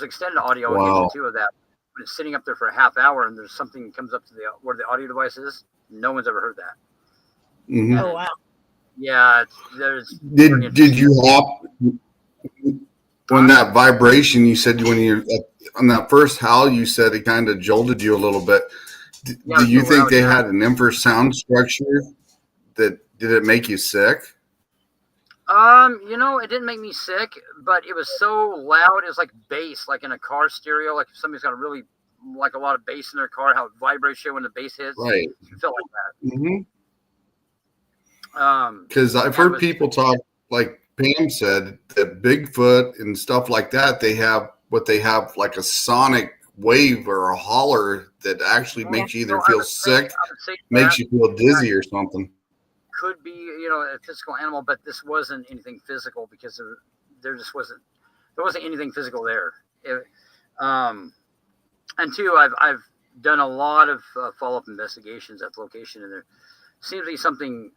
Speaker 2: extended audio
Speaker 3: Wow.
Speaker 2: too of that. When it's sitting up there for a half hour and there's something that comes up to where the audio device is, no one's ever heard that.
Speaker 3: Mm-hmm.
Speaker 1: Oh wow!
Speaker 2: Yeah, there's.
Speaker 3: Did you have when that vibration? You said when you on that first howl, you said it kind of jolted you a little bit. Do you think they had an infrasound structure that did it make you sick?
Speaker 2: You know, it didn't make me sick, but it was so loud. It was like bass, like in a car stereo. Like if somebody's got a lot of bass in their car, how it vibrates when the bass hits.
Speaker 3: Right.
Speaker 2: It felt like that.
Speaker 3: Mm-hmm. Because I've heard people talk, like Pam said, that Bigfoot and stuff like that, they have like a sonic wave or a holler that actually makes you either feel sick, makes you feel dizzy or something.
Speaker 2: Could be, you know, a physical animal, but this wasn't anything physical because there wasn't anything physical there. And two, I've done a lot of follow-up investigations at the location, and there seems to be something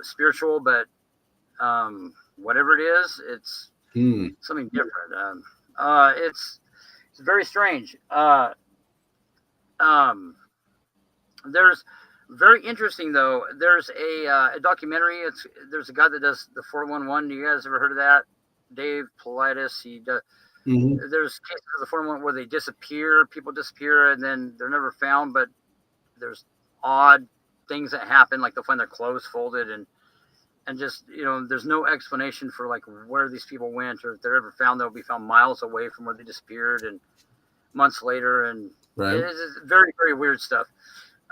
Speaker 2: spiritual, but whatever it is, it's something different. It's very strange. There's very interesting though. There's a documentary. There's a guy that does the 411. Do you guys ever heard of that? Dave Politis. He does.
Speaker 3: Mhm.
Speaker 2: There's cases of the former where they disappear, people disappear, and then they're never found. But there's odd things that happen, like they'll find their clothes folded, and just there's no explanation for like where these people went, or if they're ever found, they'll be found miles away from where they disappeared, and months later, and
Speaker 3: Right.
Speaker 2: it's very, very weird stuff.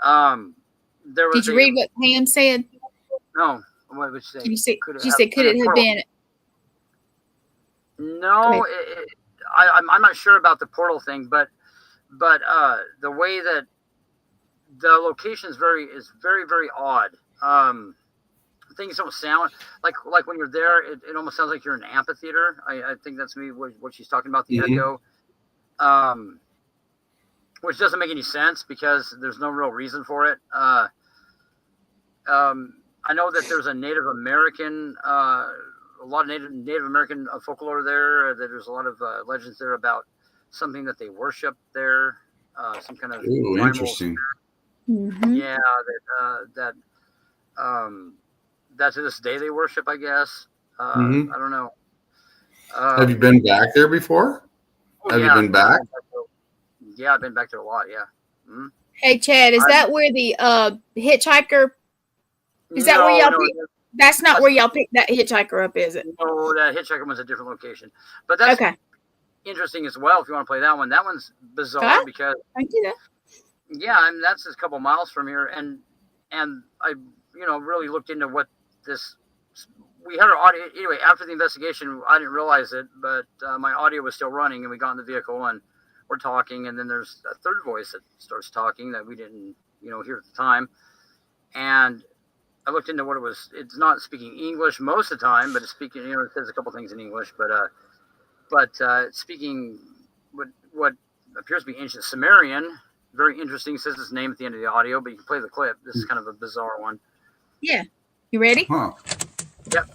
Speaker 2: There was
Speaker 1: Did you read what Pam said?
Speaker 2: No, what would you say?
Speaker 1: She said, could it have been?
Speaker 2: No, I'm not sure about the portal thing, but the way that the location is very, very odd. Things don't sound like when you're there, it almost sounds like you're in an amphitheater. I think that's maybe what she's talking about, the echo, which doesn't make any sense because there's no real reason for it. I know that there's a Native American, a lot of Native American folklore there. That there's a lot of legends there about something that they worship there, some kind of
Speaker 3: interesting.
Speaker 1: Mm-hmm.
Speaker 2: Yeah, that to this day they worship, I guess. I don't know.
Speaker 3: Have you been back there before? Have you been back?
Speaker 2: Yeah, I've been back there a lot. Yeah. Mm-hmm.
Speaker 1: Hey, Chad, is that where the hitchhiker? Is that where y'all? That's not where y'all picked that hitchhiker up, is it?
Speaker 2: No, that hitchhiker was a different location. But that's interesting as well. If you want to play that one, that one's bizarre because
Speaker 1: I do that.
Speaker 2: Yeah, I mean that's just a couple miles from here, and I really looked into what this. We had our audio anyway. After the investigation, I didn't realize it, but my audio was still running, and we got in the vehicle and we're talking, and then there's a third voice that starts talking that we didn't hear at the time, and I looked into what it was. It's not speaking English most of the time, but it's speaking. It says a couple things in English, but it's speaking what appears to be ancient Sumerian. Very interesting. It says his name at the end of the audio, but you can play the clip. This is kind of a bizarre one.
Speaker 1: Yeah. You ready?
Speaker 3: Huh.
Speaker 2: Yep.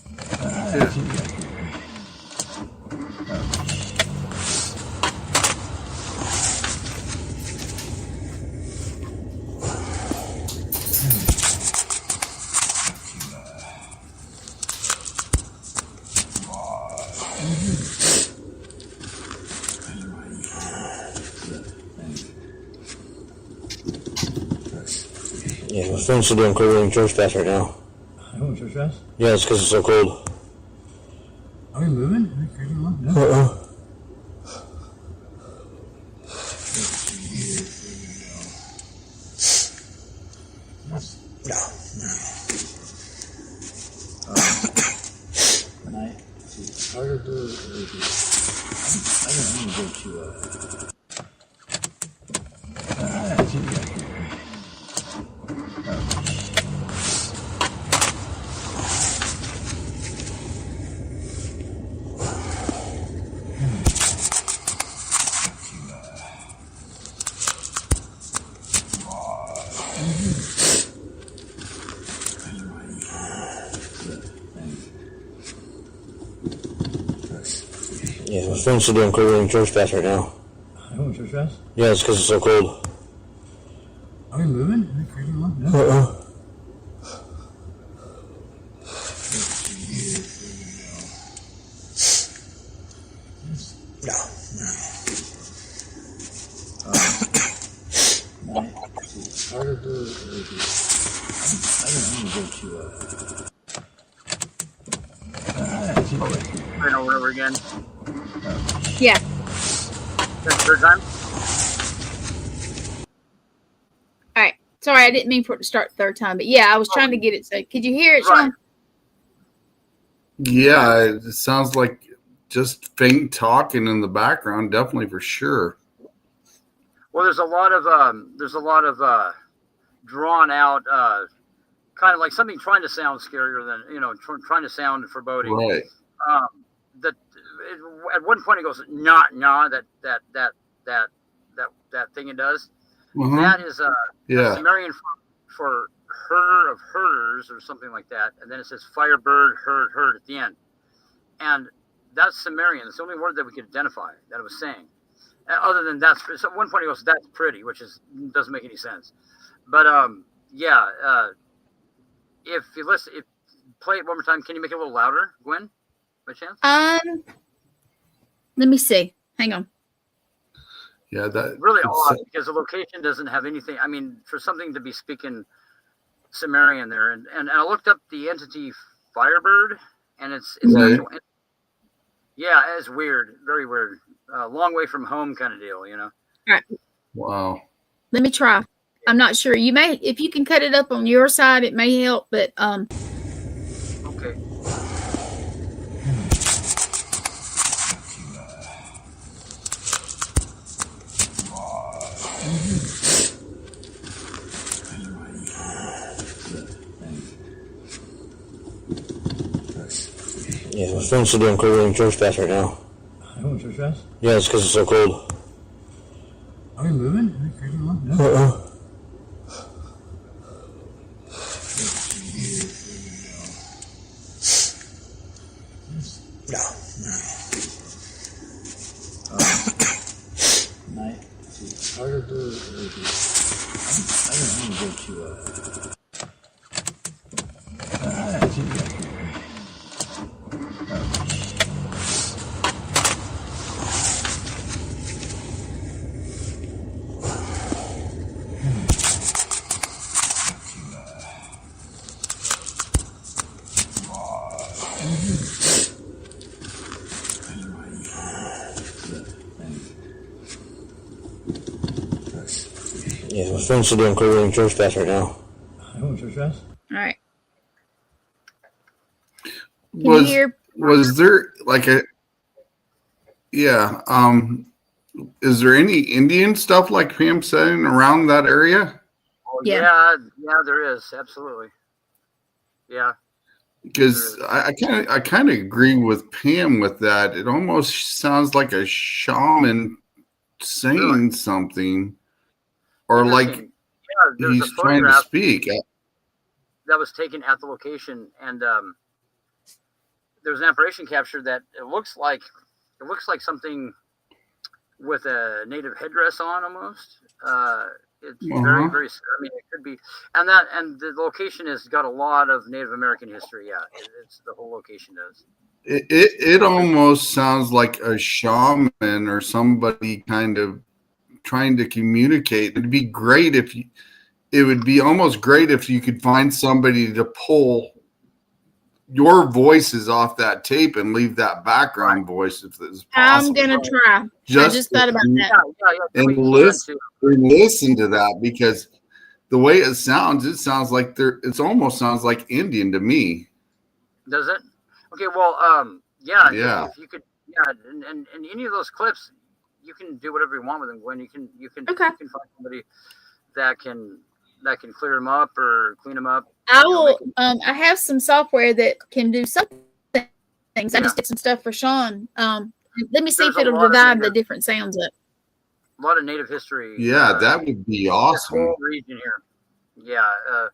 Speaker 6: Yeah, my phone's still doing cold in church fast right now.
Speaker 4: Oh, church fast?
Speaker 6: Yeah, it's because it's so cold.
Speaker 4: Are we moving? Are we crazy along? No.
Speaker 6: Yeah, my phone's still doing cold in church fast right now.
Speaker 4: Oh, church fast?
Speaker 6: Yeah, it's because it's so cold.
Speaker 4: Are we moving? Are we crazy along? No.
Speaker 2: Over again.
Speaker 1: Yeah.
Speaker 2: Third time.
Speaker 1: All right. Sorry, I didn't mean for it to start third time, but yeah, I was trying to get it. So, could you hear it, Shawn?
Speaker 3: Yeah, it sounds like just faint talking in the background, definitely for sure.
Speaker 2: Well, there's a lot of drawn out, kind of like something trying to sound scarier than trying to sound foreboding.
Speaker 3: Right.
Speaker 2: At one point it goes nah that thing it does.
Speaker 3: Mm-hmm.
Speaker 2: That is
Speaker 3: yeah.
Speaker 2: Sumerian for herder of herders or something like that, and then it says firebird herd at the end, and that's Sumerian. It's the only word that we could identify that it was saying. Other than that, so at one point he goes, "That's pretty," which doesn't make any sense. But if you listen, play it one more time. Can you make it a little louder, Gwen? by chance?
Speaker 1: Let me see. Hang on.
Speaker 3: Yeah, that
Speaker 2: Really odd because the location doesn't have anything. I mean, for something to be speaking Sumerian there, and I looked up the entity Firebird, and it's
Speaker 3: Right.
Speaker 2: actual. Yeah, it's weird, very weird. Long way from home kind of deal, you know.
Speaker 1: All right.
Speaker 3: Wow.
Speaker 1: Let me try. I'm not sure. You may, if you can cut it up on your side, it may help. But
Speaker 2: Okay.
Speaker 6: Yeah, my phone's still doing cold in church fast right now.
Speaker 4: I don't church fast.
Speaker 6: Yeah, it's because it's so cold.
Speaker 4: Are we moving? Are we creeping along? No. Night. Carter, I don't want to go to
Speaker 6: Yeah, my phone's still doing cold in church fast right now.
Speaker 4: I don't church fast.
Speaker 1: all right. Can you hear?
Speaker 3: Was there like a is there any Indian stuff like Pam saying around that area?
Speaker 2: Oh,
Speaker 1: Yeah.
Speaker 2: yeah, there is absolutely. Yeah.
Speaker 3: Because I kind of agree with Pam with that. It almost sounds like a shaman saying something, or like
Speaker 2: there's
Speaker 3: he's
Speaker 2: a
Speaker 3: trying to
Speaker 2: photograph
Speaker 3: speak.
Speaker 2: that was taken at the location, and there's an apparition capture that it looks like something with a native headdress on almost. It's very, very. I mean, it could be, and the location has got a lot of Native American history. Yeah, it's the whole location does.
Speaker 3: It almost sounds like a shaman or somebody kind of trying to communicate. It'd be great if you. It would be almost great if you could find somebody to pull your voices off that tape and leave that background voice if it's possible.
Speaker 1: I'm gonna try. I just thought about that.
Speaker 3: And listen to that, because the way it sounds like it almost sounds like Indian to me.
Speaker 2: Does it? Okay, well,
Speaker 3: Yeah.
Speaker 2: If you could, and any of those clips, you can do whatever you want with them, Gwen. You can
Speaker 1: Okay.
Speaker 2: find somebody that can clear them up or clean them up.
Speaker 1: I will. I have some software that can do some things. I just did some stuff for Shawn. Let me see
Speaker 2: There's
Speaker 1: if it'll
Speaker 2: a lot of
Speaker 1: divide the
Speaker 2: native-
Speaker 1: different sounds up.
Speaker 2: A lot of Native history.
Speaker 3: Yeah, that would be
Speaker 2: This
Speaker 3: awesome.
Speaker 2: whole region here. Yeah.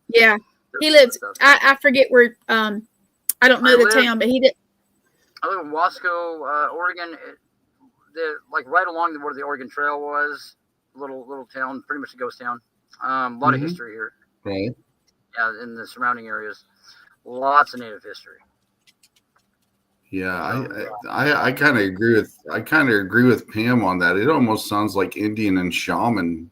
Speaker 1: Yeah, he lives. I forget where. I don't know the town, but he did.
Speaker 2: I live in Wasco, Oregon. Like right along where the Oregon Trail was, little town, pretty much a ghost town. A lot of history here.
Speaker 3: Right.
Speaker 2: Yeah, in the surrounding areas, lots of Native history.
Speaker 3: Yeah, I kind of agree with Pam on that. It almost sounds like Indian and shaman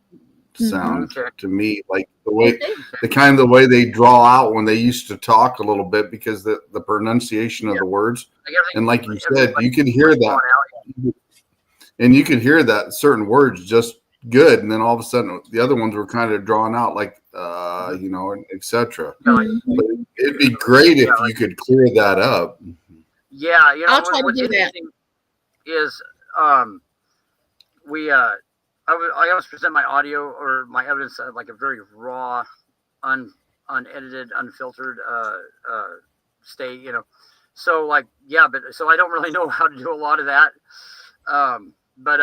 Speaker 3: sound to me, like the way the way they draw out when they used to talk a little bit, because the pronunciation of the words, and like you said, you could hear that, and you could hear that certain words just good, and then all of a sudden the other ones were kind of drawn out, like etc. But it'd be great if you could clear that up.
Speaker 2: Yeah,
Speaker 1: I'll try to do that.
Speaker 2: Is I always present my audio or my evidence like a very raw, unedited, unfiltered state, So so I don't really know how to do a lot of that. But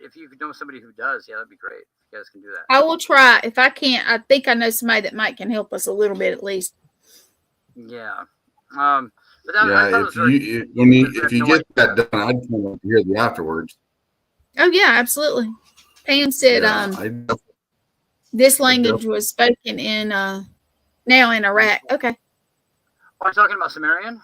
Speaker 2: if you could know somebody who does, that'd be great. You guys can do that.
Speaker 1: I will try. If I can't, I think I know somebody that might can help us a little bit at least.
Speaker 2: Yeah. But
Speaker 3: if you get that done, I'd kind of hear the afterwards.
Speaker 1: Oh yeah, absolutely. Pam said this language was spoken in now in Iraq. Okay.
Speaker 2: Are you talking about Sumerian?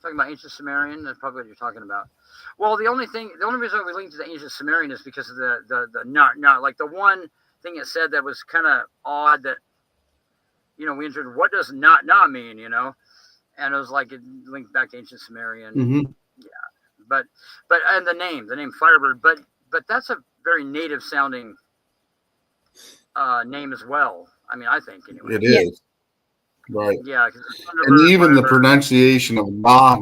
Speaker 2: Talking about ancient Sumerian. That's probably what you're talking about. Well, the only reason we linked to the ancient Sumerian is because of the not like the one thing it said that was kind of odd that, we entered, what does not mean, and it was like it linked back to ancient Sumerian.
Speaker 3: Mm-hmm.
Speaker 2: Yeah, but and the name Firebird, but that's a very native sounding name as well. I mean, I think anyway.
Speaker 3: It is. Right.
Speaker 2: Yeah.
Speaker 3: And even the pronunciation of nah,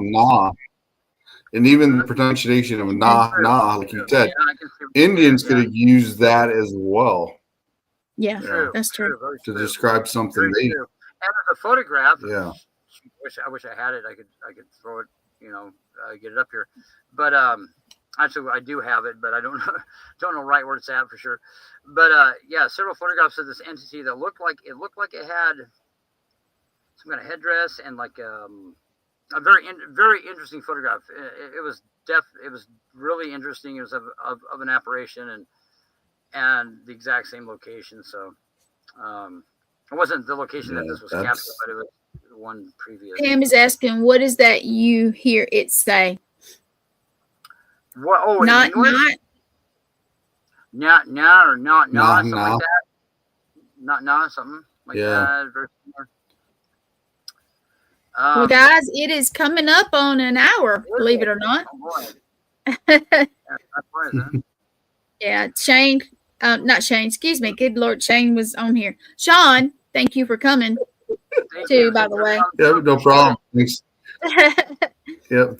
Speaker 3: and even the pronunciation of nah, like you said, Indians could have used that as well.
Speaker 1: Yeah, that's true.
Speaker 3: To describe something they.
Speaker 2: And the photograph.
Speaker 3: Yeah.
Speaker 2: I wish I had it. I could throw it. Get it up here. But actually, I do have it, but I don't know right where it's at for sure. But several photographs of this entity that looked like it had some kind of headdress and like a very interesting photograph. It was really interesting. It was of an apparition and the exact same location. So it wasn't the location that this was captured, but it was the one previous.
Speaker 1: Pam is asking, what is that you hear it say?
Speaker 2: What? Oh,
Speaker 1: not
Speaker 2: or not something like that. Not something like that. Very similar.
Speaker 1: Well, guys, it is coming up on an hour, believe it or not.
Speaker 2: Oh, boy.
Speaker 1: Yeah, Shane, not Shane, excuse me. Good Lord, Shane was on here. Shawn, thank you for coming, too, by the way.
Speaker 3: Yeah, no problem. Thanks.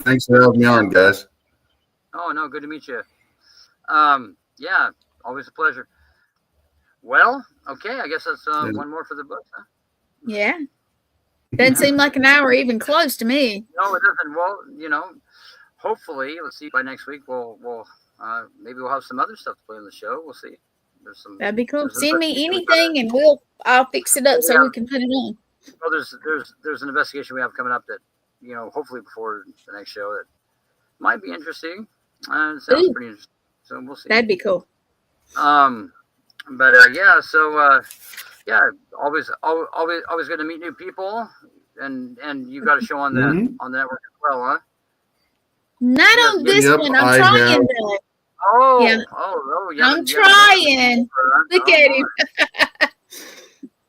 Speaker 3: Thanks for having me on, guys.
Speaker 2: Oh, no, good to meet you. Yeah, always a pleasure. Well, okay, I guess that's one more for the book, huh?
Speaker 1: Yeah. Doesn't seem like an hour even close to me.
Speaker 2: No, it doesn't. Well, hopefully, let's see, by next week we'll maybe we'll have some other stuff to play on the show. We'll see.
Speaker 1: That'd be cool. Send me anything and I'll fix it up so we can put it on.
Speaker 2: Well, there's an investigation we have coming up that, hopefully before the next show that might be interesting. It sounds pretty interesting. So we'll see.
Speaker 1: That'd be cool.
Speaker 2: But always good to meet new people, and you got a show on the network as well, huh?
Speaker 1: Not on this one. I'm trying to.
Speaker 2: Oh,
Speaker 1: yeah. I'm trying. Look at him.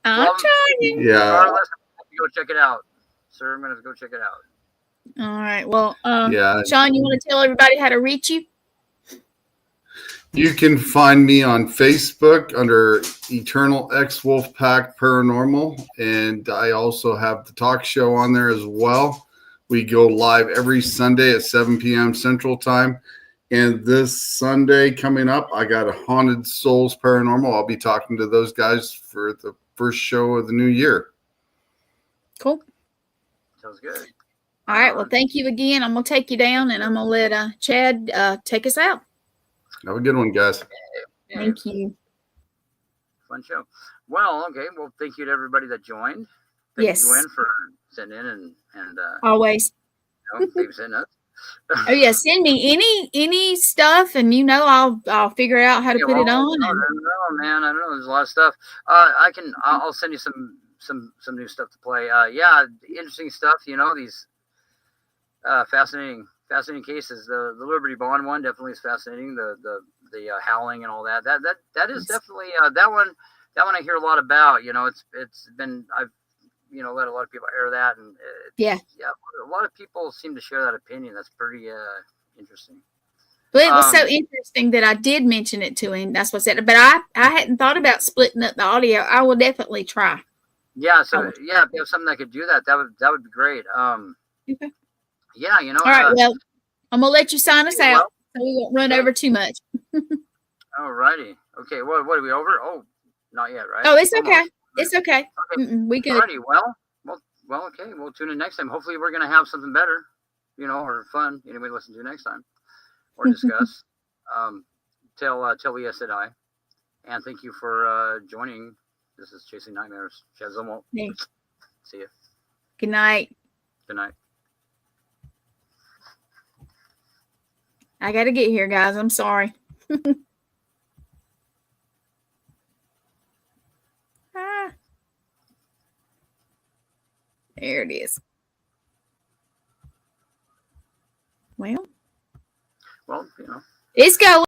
Speaker 1: I'm trying.
Speaker 3: Yeah.
Speaker 2: Go check it out, sir. I'm gonna go check it out.
Speaker 1: All right. Well, Shawn, you want to tell everybody how to reach you?
Speaker 3: You can find me on Facebook under Eternal X Wolfpack Paranormal, and I also have the talk show on there as well. We go live every Sunday at 7 p.m. Central Time. And this Sunday coming up, I got a Haunted Souls Paranormal. I'll be talking to those guys for the first show of the new year.
Speaker 1: Cool.
Speaker 2: Sounds good.
Speaker 1: All right. Well, thank you again. I'm going to take you down, and I'm going to let Chad take us out.
Speaker 3: Have a good one, guys.
Speaker 1: Thank you.
Speaker 2: Fun show. Well, okay. Well, thank you to everybody that joined. Thank you, Gwen, for sitting in and
Speaker 1: always
Speaker 2: babysitting us.
Speaker 1: Oh yeah, send me any stuff, and I'll figure out how to put it on.
Speaker 2: I don't know, man. I don't know. There's a lot of stuff. I'll send you some new stuff to play. Interesting stuff. These fascinating cases. The Liberty Bond one definitely is fascinating. The howling and all that. That is definitely that one I hear a lot about. It's been I've let a lot of people air that, and a lot of people seem to share that opinion. That's pretty interesting.
Speaker 1: Well, it was so interesting that I did mention it to him. That's what I said. But I hadn't thought about splitting up the audio. I will definitely try.
Speaker 2: Yeah. So if you have something that could do that, that would be great.
Speaker 1: Okay.
Speaker 2: Yeah.
Speaker 1: All right. Well, I'm gonna let you sign us out, so we won't run over too much.
Speaker 2: All righty. Okay. What are we over? Oh, not yet, right?
Speaker 1: Oh, it's okay. It's okay. We can.
Speaker 2: Alrighty. Well, okay. We'll tune in next time. Hopefully, we're gonna have something better, or fun. Anybody listen to next time, or discuss. Tell EST, and thank you for joining. This is Chasing Nightmares. Chad Zumwalt.
Speaker 1: Yeah.
Speaker 2: See you.
Speaker 1: Good night.
Speaker 2: Good night.
Speaker 1: I got to get here, guys. I'm sorry. There it is. Well,
Speaker 2: Well, you know.
Speaker 1: it's going.